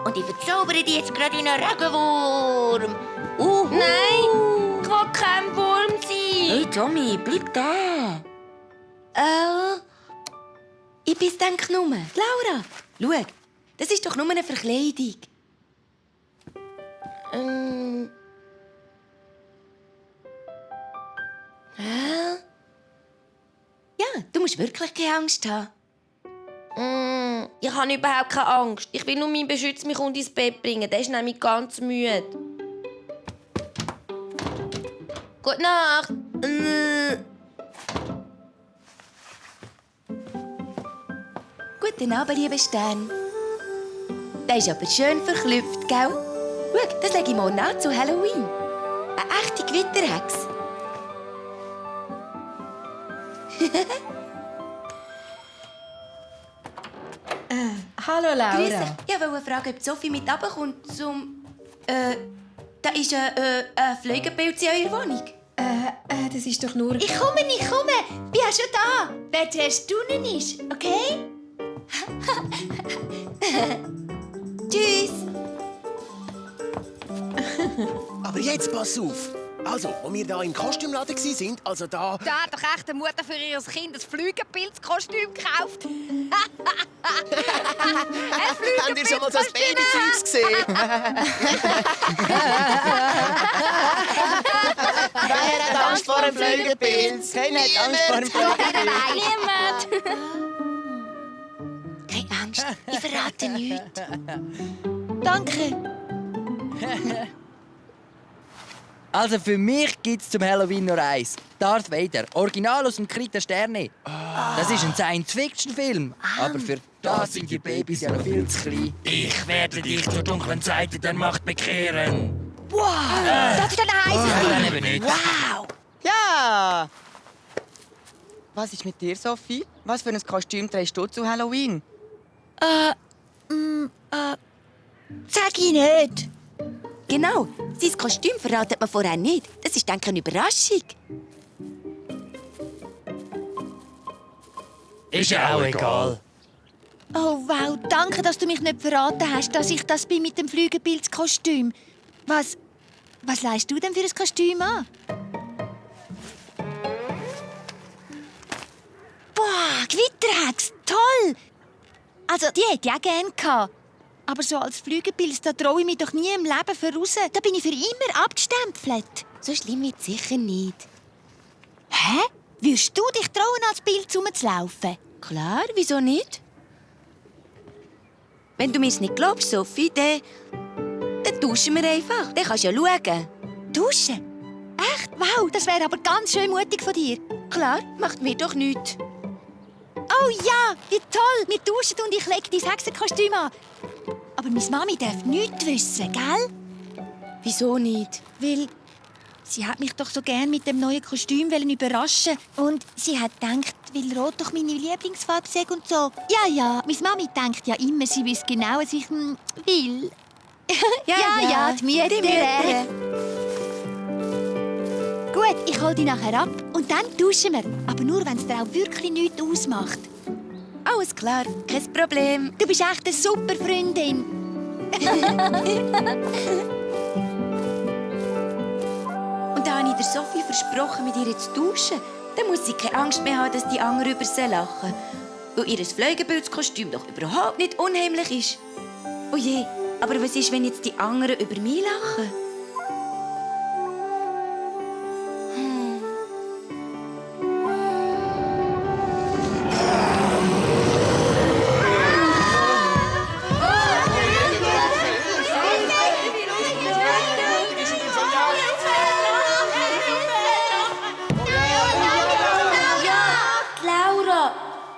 Und ich verzaubere dich jetzt gerade in einen Regenwurm. Nein, ich will kein Wurm sein. Hey Tommy, bleib da. Ich bin's denk nur. Laura, schau, das ist doch nur eine Verkleidung. Ja, du musst wirklich keine Angst haben. Ich habe überhaupt keine Angst. Ich will nur meinen Beschützer mich ins Bett bringen. Der ist nämlich ganz müde. Gute Nacht. Guten Abend, lieber Stern. Der ist aber schön verklüpft, gell? Schau, das lege ich morgen an zu Halloween. Eine echte Gewitterhexe. Hallo Laura. Grüß dich. Ich wollte fragen, ob Sophie mit runterkommt zum... Da ist ein Fliegenpilz in eurer Wohnung. Das ist doch nur... Ich komme. Bin ja schon da. Wer zuerst drinnen ist, okay? Tschüss. Aber jetzt pass auf. Also, als wir hier im Kostümladen waren, also da... Da hat doch echt eine Mutter für ihr Kind ein Flügelpilzkostüm gekauft. Habt ihr schon mal so ein Babyzeugs gesehen? Wer hat Angst vor einem Flügelpilz? Keiner hat Angst vor einem Flügelpilz. Niemand. Keine Angst, ich verrate nichts. Danke. Also für mich gibt's zum Halloween nur eins. Darth Vader, Original aus dem Krieg der Sterne. Das ist ein Science-Fiction-Film. Aber für das sind die Babys ja noch viel zu klein. Ich werde dich zur dunklen Seite der Macht bekehren. Das ist ein heißes Nein, eben nicht. Ja! Was ist mit dir, Sophie? Was für ein Kostüm trägst du zu Halloween? Sag ich nicht. Genau, sein Kostüm verratet man vorher nicht. Das ist, denke ich, eine Überraschung. Ist ja auch egal. Oh wow, danke, dass du mich nicht verraten hast, dass ich das bin mit dem Flügelpilzkostüm. Was leihst du denn für ein Kostüm an? Boah, Gewitterhexe, toll! Also, die hätte ich auch gerne gehabt. Aber so als Flügelpilz, da traue ich mich doch nie im Leben voraus. Da bin ich für immer abgestempelt. So schlimm wird es sicher nicht. Hä? Würdest du dich trauen, als Pilz rumzulaufen? Klar, wieso nicht? Wenn du mir es nicht glaubst, Sophie, dann tauschen wir einfach. Dann kannst du ja schauen. Duschen? Echt? Wow, das wäre aber ganz schön mutig von dir. Klar, macht mir doch nichts. Oh ja, wie toll! Wir duschen und ich lege dein Hexenkostüm an. Aber meine Mami darf nichts wissen, gell? Wieso nicht? Weil sie hat mich doch so gern mit dem neuen Kostüm überraschen. Und sie hat gedacht, weil Rot doch meine Lieblingsfarbe sei und so. Ja, meine Mami denkt ja immer, sie wüsste genau, was ich will. Ja, die Mütter. Gut, ich hol dich nachher ab und dann duschen wir. Aber nur, wenn es dir auch wirklich nichts ausmacht. Alles klar, kein Problem. Du bist echt eine super Freundin. Und da habe ich der Sophie versprochen, mit ihr zu duschen. Dann muss sie keine Angst mehr haben, dass die anderen über sie lachen. Weil ihr Fliegenpilzkostüm doch überhaupt nicht unheimlich ist. Oh je, aber was ist, wenn jetzt die anderen über mich lachen?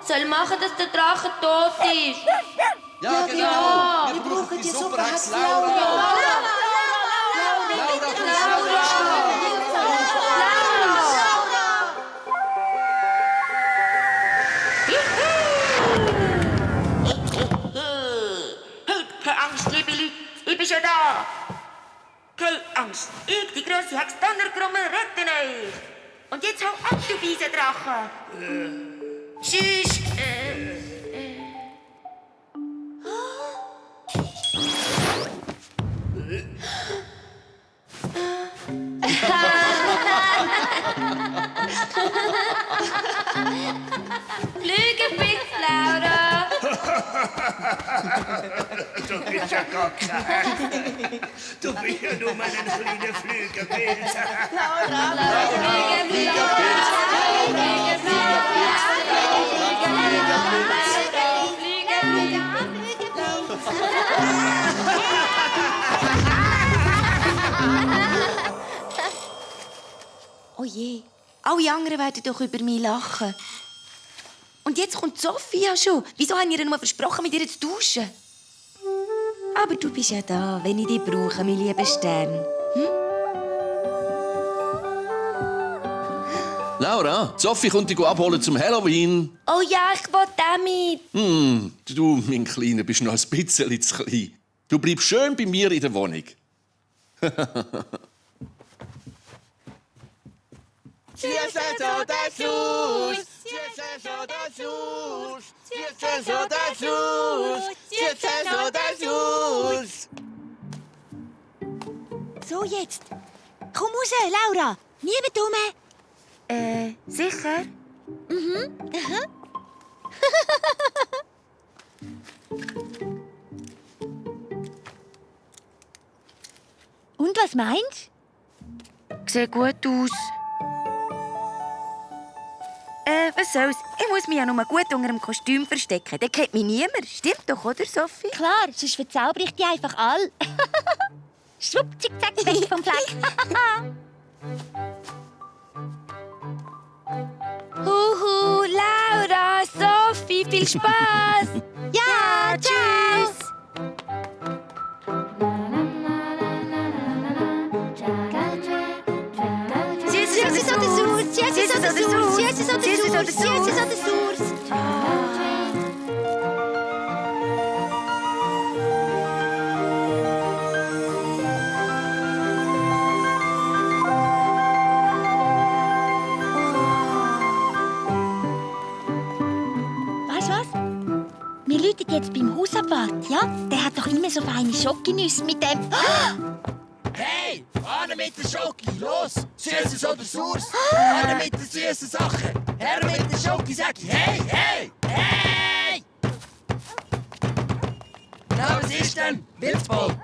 Soll machen, dass der Drache tot ist. Ja, genau. Wir brauchen die Superhexe Laura. Keine Angst, liebe Leute, ich bin schon da. Keine Angst, ich, die grosse Hexe Donnergrummel, rette euch. Und jetzt hau ab, du Biesendrache. Tschüss. Du bist ja gar kein. Du bist ja nur ein kleiner Flügelpilz. Oh je, alle anderen werden doch über mich lachen. Und jetzt kommt Sophia schon. Wieso haben ihr nur versprochen, mit ihr zu duschen? Aber du bist ja da, wenn ich dich brauche, mein lieber Stern. Laura, Sophie kommt dich abholen zum Halloween. Oh ja, ich will auch mit. Du, mein Kleiner, bist noch ein bisschen zu klein. Du bleibst schön bei mir in der Wohnung. So, jetzt. Komm raus, Laura. Niemand rum. Sicher? Und was meinst Sieht gut aus. Was soll's? Ich muss mich ja nur gut unter dem Kostüm verstecken. Dann kennt mich niemand. Stimmt doch, oder, Sophie? du? Klar, sonst verzauber ich die einfach all. Schwupp, zick, zack, weg vom Fleck. Huhu, Laura, Sophie, viel Spaß. Ja, tschüss. Jesus oder Source, Jesus oder Source, Jesus oder Source, Jesus oder Source. Weißt du was? Wir läuten jetzt beim Hausabwart, ja? Der hat doch immer so feine Schokinüsse mit dem... Hey, Anne mit der Schoki, los! Süßes oder Saures? Anne mit den süßen Sachen. Her mit der Schoki, sag ich, hey, hey, hey! Na, was ist denn? Wildball?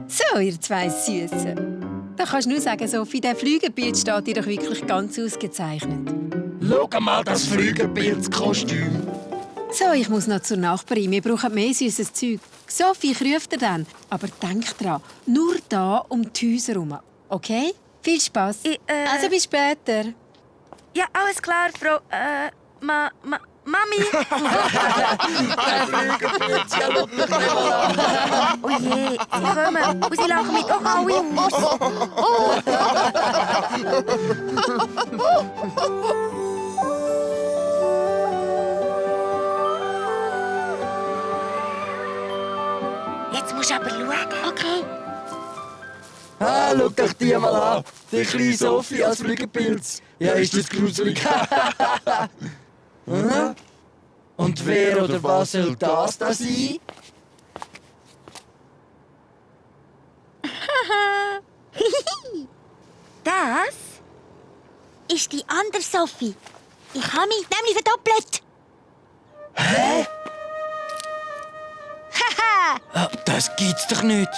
So, ihr zwei Süßen. Da kannst du nur sagen, Sophie, der Flügelbild steht dir doch wirklich ganz ausgezeichnet. Schau mal das Flügelpilzkostüm. So, ich muss noch zur Nachbarin. Wir brauchen mehr süßes Zeug. Sophie, ich rufe dir dann. Aber denk dran, nur da um die Häuser herum. Okay? Viel Spass. Also bis später. Ja, alles klar, Frau... Mami! Oh je, sie kommen und sie lachen mich doch alle aus. Jetzt musst du aber schauen. Okay. Ah, schau doch die mal an. Die kleine Sophie als Flügelpilz. Ja, ist das gruselig. Hm? Und wer oder was soll das da sein? Das ist die andere Sophie. Ich habe mich nämlich verdoppelt. Hä? Haha! Ah, das gibt's doch nicht.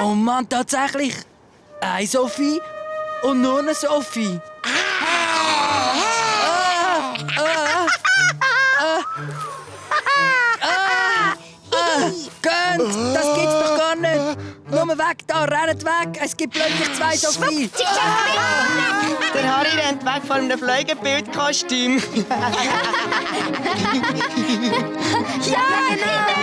Oh Mann, tatsächlich. Eine Sophie und noch eine Sophie. Gönnt! Das gibt's doch gar nicht! Nur weg da, rennt weg! Es gibt plötzlich zwei Sophie! Der Harry rennt weg von einem Flügelbildkostüm. Ja, genau!